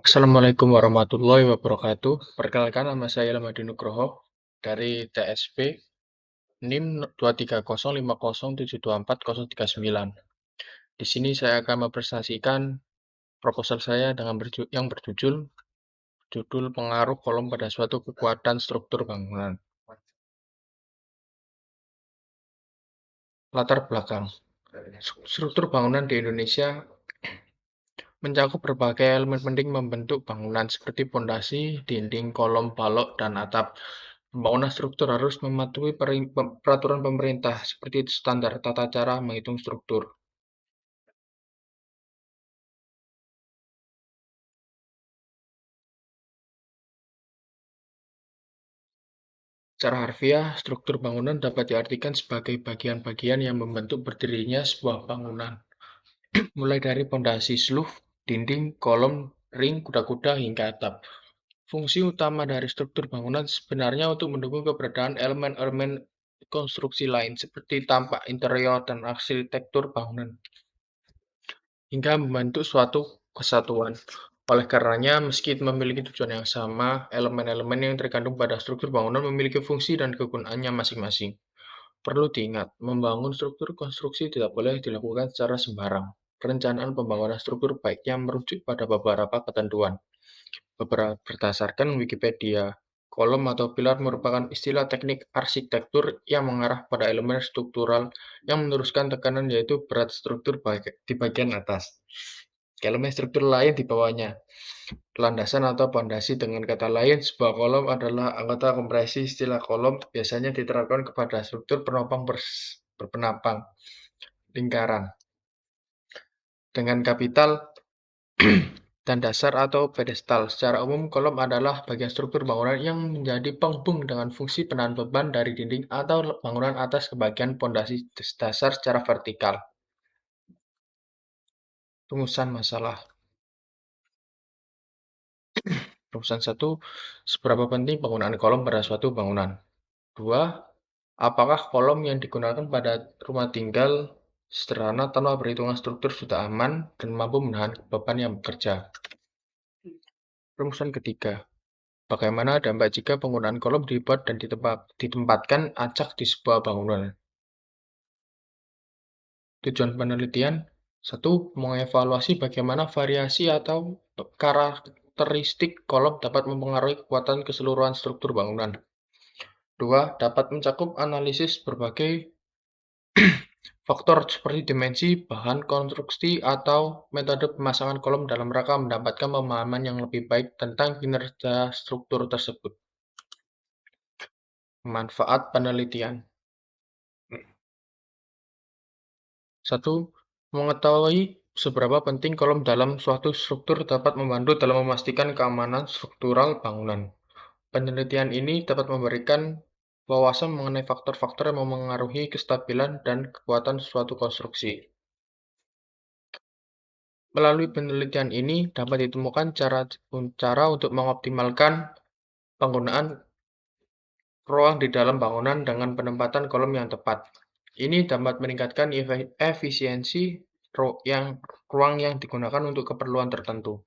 Assalamualaikum warahmatullahi wabarakatuh. Perkenalkan, nama saya Lamadi Nugroho dari TSP NIM 23050724039. Di sini saya akan mempresentasikan proposal saya dengan yang berjudul pengaruh kolom pada suatu kekuatan struktur bangunan. Latar belakang. Struktur bangunan di Indonesia mencakup berbagai elemen penting membentuk bangunan seperti pondasi, dinding, kolom, balok, dan atap. Pembangunan struktur harus mematuhi peraturan pemerintah seperti standar tata cara menghitung struktur. Secara harfiah, struktur bangunan dapat diartikan sebagai bagian-bagian yang membentuk berdirinya sebuah bangunan, mulai dari pondasi, sluf, dinding, kolom, ring, kuda-kuda, hingga atap. Fungsi utama dari struktur bangunan sebenarnya untuk mendukung keberadaan elemen-elemen konstruksi lain seperti tampak interior dan arsitektur bangunan, hingga membentuk suatu kesatuan. Oleh karenanya, meski memiliki tujuan yang sama, elemen-elemen yang terkandung pada struktur bangunan memiliki fungsi dan kegunaannya masing-masing. Perlu diingat, membangun struktur konstruksi tidak boleh dilakukan secara sembarang. Perencanaan pembangunan struktur baiknya merujuk pada beberapa ketentuan. Berdasarkan Wikipedia, kolom atau pilar merupakan istilah teknik arsitektur yang mengarah pada elemen struktural yang meneruskan tekanan, yaitu berat struktur di bagian atas. Elemen struktur lain di bawahnya, landasan atau pondasi. Dengan kata lain, sebuah kolom adalah anggota kompresi. Istilah kolom biasanya diterapkan kepada struktur penopang berpenapang lingkaran dengan kapital dan dasar atau pedestal. Secara umum, kolom adalah bagian struktur bangunan yang menjadi penghubung dengan fungsi penahan beban dari dinding atau bangunan atas ke bagian pondasi dasar secara vertikal. Rumusan masalah. Rumusan 1. Seberapa penting penggunaan kolom pada suatu bangunan? 2. Apakah kolom yang digunakan pada rumah tinggal sederhana tanpa perhitungan struktur sudah aman dan mampu menahan beban yang bekerja? Rumusan ketiga. Bagaimana dampak jika penggunaan kolom dibuat dan ditempatkan acak di sebuah bangunan? Tujuan penelitian. 1. Mengevaluasi bagaimana variasi atau karakteristik kolom dapat mempengaruhi kekuatan keseluruhan struktur bangunan. 2. Dapat mencakup analisis berbagai faktor seperti dimensi, bahan konstruksi, atau metode pemasangan kolom dalam rangka mendapatkan pemahaman yang lebih baik tentang kinerja struktur tersebut. Manfaat penelitian. 1. Mengetahui seberapa penting kolom dalam suatu struktur dapat membantu dalam memastikan keamanan struktural bangunan. Penelitian ini dapat memberikan wawasan mengenai faktor-faktor yang memengaruhi kestabilan dan kekuatan suatu konstruksi. Melalui penelitian ini dapat ditemukan cara untuk mengoptimalkan penggunaan ruang di dalam bangunan dengan penempatan kolom yang tepat. Ini dapat meningkatkan efisiensi ruang yang digunakan untuk keperluan tertentu.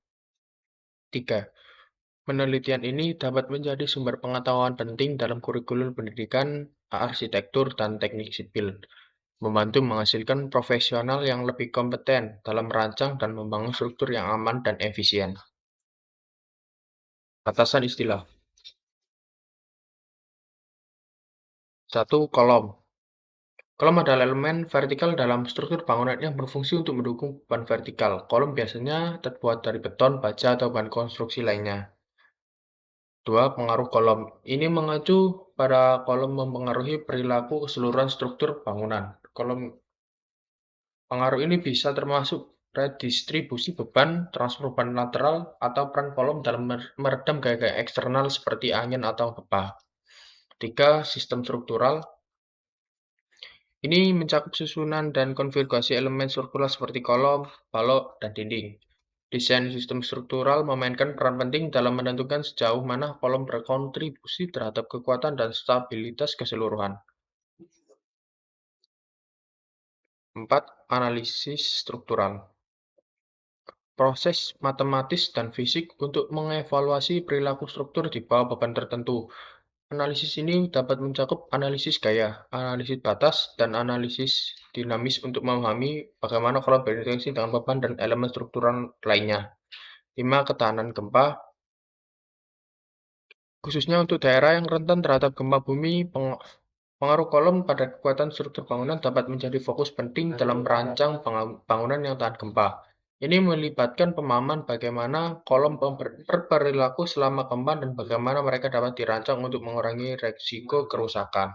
3. Penelitian ini dapat menjadi sumber pengetahuan penting dalam kurikulum pendidikan, arsitektur, dan teknik sipil, membantu menghasilkan profesional yang lebih kompeten dalam merancang dan membangun struktur yang aman dan efisien. Batasan istilah. 1. Kolom. Kolom adalah elemen vertikal dalam struktur bangunan yang berfungsi untuk mendukung beban vertikal. Kolom biasanya terbuat dari beton, baja, atau bahan konstruksi lainnya. 2. Pengaruh kolom. Ini mengacu pada kolom mempengaruhi perilaku keseluruhan struktur bangunan. Pengaruh ini bisa termasuk redistribusi beban, transfer beban lateral, atau peran kolom dalam meredam gaya-gaya eksternal seperti angin atau gempa. 3. Sistem struktural. Ini mencakup susunan dan konfigurasi elemen struktural seperti kolom, balok, dan dinding. Desain sistem struktural memainkan peran penting dalam menentukan sejauh mana kolom berkontribusi terhadap kekuatan dan stabilitas keseluruhan. 4. Analisis struktural. Proses matematis dan fisik untuk mengevaluasi perilaku struktur di bawah beban tertentu. Analisis ini dapat mencakup analisis gaya, analisis batas, dan analisis dinamis untuk memahami bagaimana kolom berinteraksi dengan beban dan elemen struktural lainnya. 5. Ketahanan gempa. Khususnya untuk daerah yang rentan terhadap gempa bumi, pengaruh kolom pada kekuatan struktur bangunan dapat menjadi fokus penting dalam merancang bangunan yang tahan gempa. Ini melibatkan pemahaman bagaimana kolom berperilaku selama gempa dan bagaimana mereka dapat dirancang untuk mengurangi risiko kerusakan.